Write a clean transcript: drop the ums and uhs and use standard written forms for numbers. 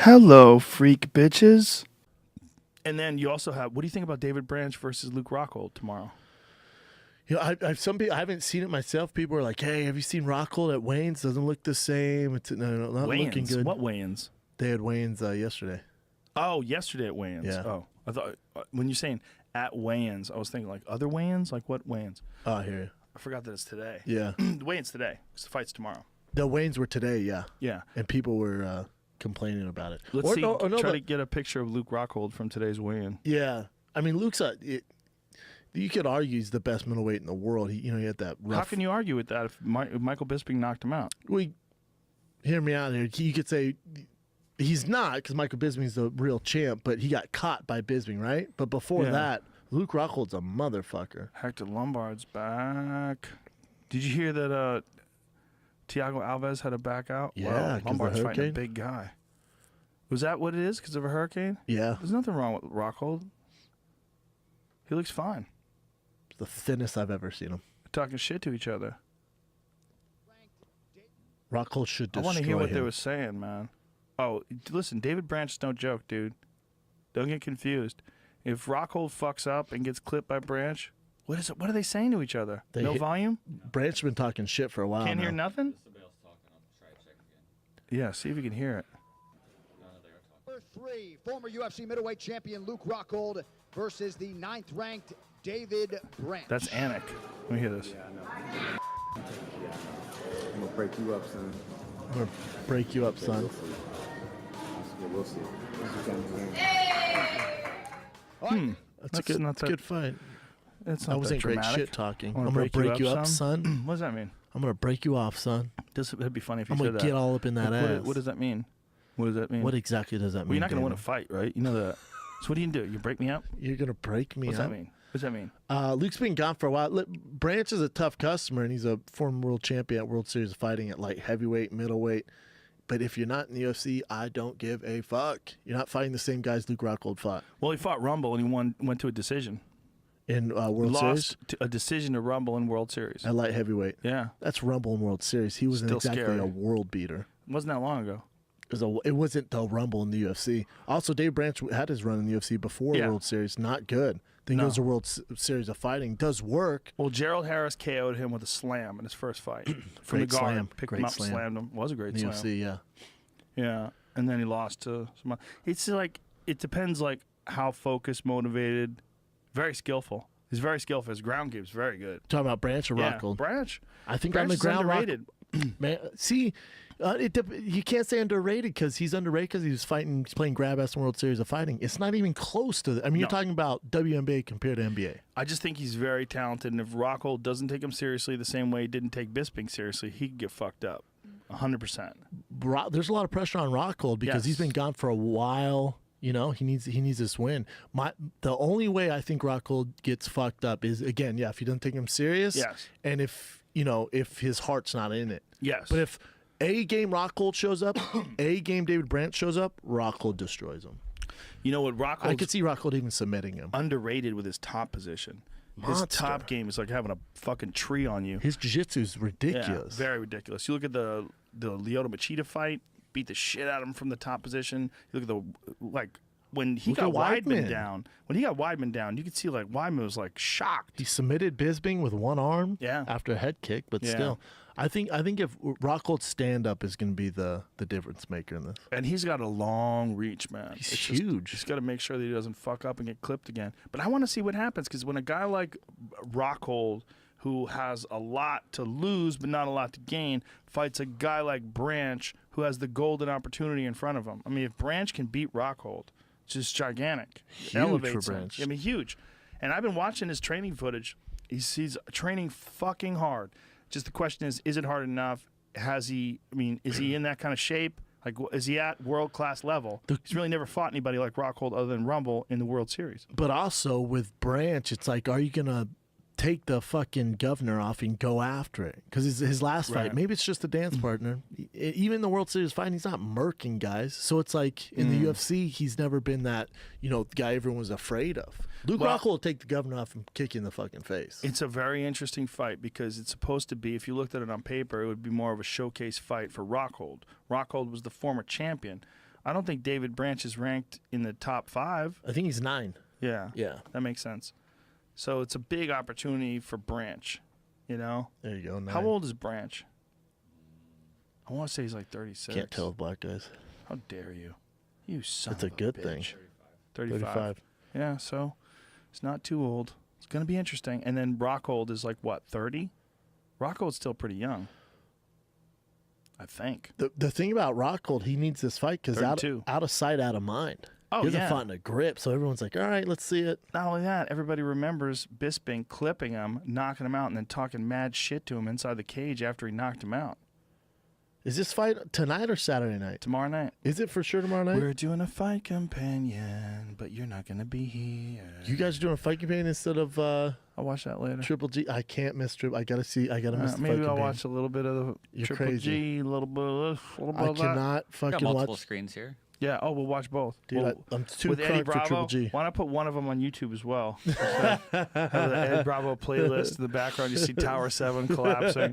Hello, freak bitches. And then you also have, what do you think about David Branch versus Luke Rockhold tomorrow? You know, some people, I haven't seen it myself. People are like, "Hey, have you seen Rockhold at Wayne's? Doesn't look the same. It's not looking good." What Wayans? They had Wayne's yesterday. Oh, yesterday at Wayans. Yeah. Oh, I thought when you're saying at Wayans, I was thinking like other Wayans, like what Wayans? Oh, I hear you. I forgot that it's today. Yeah. The Wayans today because the fight's tomorrow. The Wayne's were today, yeah. Yeah. And people were complaining about it. Let's try to get a picture of Luke Rockhold from today's weigh-in. Yeah. I mean, Luke's you could argue he's the best middleweight in the world. He had that rough. How can you argue with that if Michael Bisping knocked him out? Well, hear me out here. You could say he's not because Michael Bisping's the real champ, but he got caught by Bisping, right? But before that, Luke Rockhold's a motherfucker. Hector Lombard's back. Did you hear that Thiago Alves had a back out? Yeah, wow, Lombard's fighting a big guy. Was that what it is because of a hurricane? Yeah. There's nothing wrong with Rockhold. He looks fine. It's the thinnest I've ever seen him. Talking shit to each other. Rockhold should destroy I want to hear what him. they were saying, man. Oh, listen, David Branch is no joke, dude. Don't get confused. If Rockhold fucks up and gets clipped by Branch, what are they saying to each other? No volume? Branch's been talking shit for a while Can't now. hear nothing? Yeah, see if you can hear it. Number 3, former UFC middleweight champion Luke Rockhold versus the 9th-ranked David Branch. That's Anik. Let me hear this. Yeah, I know. I'm gonna break you up, son. I'm going to break you up, son. We'll see. That's a good fight. It's That not wasn't that great dramatic. shit talking. I'm I'm going to break you up, son. What does that mean? I'm going to break you off, son. It'd be funny if you I'm said going that. to get all up in that ass. What does that mean? What does that mean? What exactly does that mean? Well, you're not going to win a David? fight, right? You know that. So what do you do? You break me up? You're going to break me What's up? that mean? What's that mean? Luke's been gone for a while. Look, Branch is a tough customer, and he's a former world champion at World Series of Fighting at light heavyweight, middleweight. But if you're not in the UFC, I don't give a fuck. You're not fighting the same guys Luke Rockhold fought. Well, he fought Rumble, and he went to a decision. In World Series? Lost a decision to Rumble in World Series. At light heavyweight. Yeah. That's Rumble in World Series. He wasn't Still exactly scary. a world beater. It wasn't that long ago. It wasn't the Rumble in the UFC. Also, Dave Branch had his run in the UFC before World Series. Not good. Then goes to World Series of Fighting. Does work. Well, Gerald Harris KO'd him with a slam in his first fight. From the Great guard. slam. Picked Great him up, slam. slammed him. Was a great In the slam. UFC, yeah. Yeah. And then he lost to someone. It's like, it depends like how focused, motivated, very skillful. He's very skillful. His ground game's very good. Talking about Branch or Yeah, Rockhold? Branch. I think Branch on the is ground, underrated. Man, see, you can't say underrated because he's underrated because he's playing grab ass in World Series of Fighting. It's not even close to. I mean, you're talking about WNBA compared to NBA. I just think he's very talented, and if Rockhold doesn't take him seriously the same way he didn't take Bisping seriously, he could get fucked up. 100%. There's a lot of pressure on Rockhold because he's Yes. been gone for a while. You know, he needs this win. The only way I think Rockhold gets fucked up is again, if he doesn't take him serious, Yes. and if his heart's not in it. Yes. But if A game Rockhold shows up, A game David Branch shows up, Rockhold destroys him. You know what, Rockhold I could see Rockhold even submitting him. underrated with his top position. His Monster. top game is like having a fucking tree on you. His jiu-jitsu is ridiculous. Yeah, very ridiculous. You look at the Lyoto Machida fight, beat the shit out of him from the top position. You look at when he got Weidman down. When he got Weidman down, you could see like Weidman was like shocked. He submitted Bisping with one arm after a head kick, but Yeah. still. I think if Rockhold's stand-up is going to be the difference maker in this. And he's got a long reach, man. He's huge. He's got to make sure that he doesn't fuck up and get clipped again. But I want to see what happens because when a guy like Rockhold, who has a lot to lose but not a lot to gain, fights a guy like Branch, who has the golden opportunity in front of him. I mean, if Branch can beat Rockhold, it's just gigantic. Huge Elevates for him. Branch. I mean, huge. And I've been watching his training footage. He's training fucking hard. Just the question is it hard enough? Is he in that kind of shape? Like, is he at world-class level? He's really never fought anybody like Rockhold other than Rumble in the World Series. But also with Branch, it's like, are you going to take the fucking governor off and go after it? Because his last fight, maybe it's just a dance partner. Even the World Series fight, he's not murking guys. So it's like in the UFC, he's never been that, guy everyone was afraid of. Luke Rockhold will take the governor off and kick you in the fucking face. It's a very interesting fight because it's supposed to be, if you looked at it on paper, it would be more of a showcase fight for Rockhold. Rockhold was the former champion. I don't think David Branch is ranked in the top 5. I think he's 9. Yeah. Yeah. That makes sense. So it's a big opportunity for Branch, you know? There you go. 9. How old is Branch? I want to say he's like 36. Can't tell with black guys. How dare you? You son That's of a good bitch. thing. 35. Yeah, so it's not too old. It's going to be interesting. And then Rockhold is like, what, 30? Rockhold's still pretty young, I think. The thing about Rockhold, he needs this fight because out 32. of sight, out of mind. Oh, he hasn't yeah. fought in a grip, so everyone's like, all right, let's see it. Not only that, everybody remembers Bisping clipping him, knocking him out, and then talking mad shit to him inside the cage after he knocked him out. Is this fight tonight or Saturday night? Tomorrow night. Is it for sure tomorrow night? We're doing a fight companion, but you're not going to be here. You guys are doing a fight campaign instead of I'll watch that later. Triple G? I can't miss Triple. I gotta see. I gotta miss the fight Maybe I'll campaign. watch a little bit of the You're Triple crazy. G, a little bit of this, a little bit I of that. cannot Got fucking multiple watch. screens here. Yeah, we'll watch both. Dude, I'm too with Eddie crunk for Bravo, Triple G. why not put one of them on YouTube as well? Have the Eddie Bravo playlist in the background. You see Tower 7 collapsing.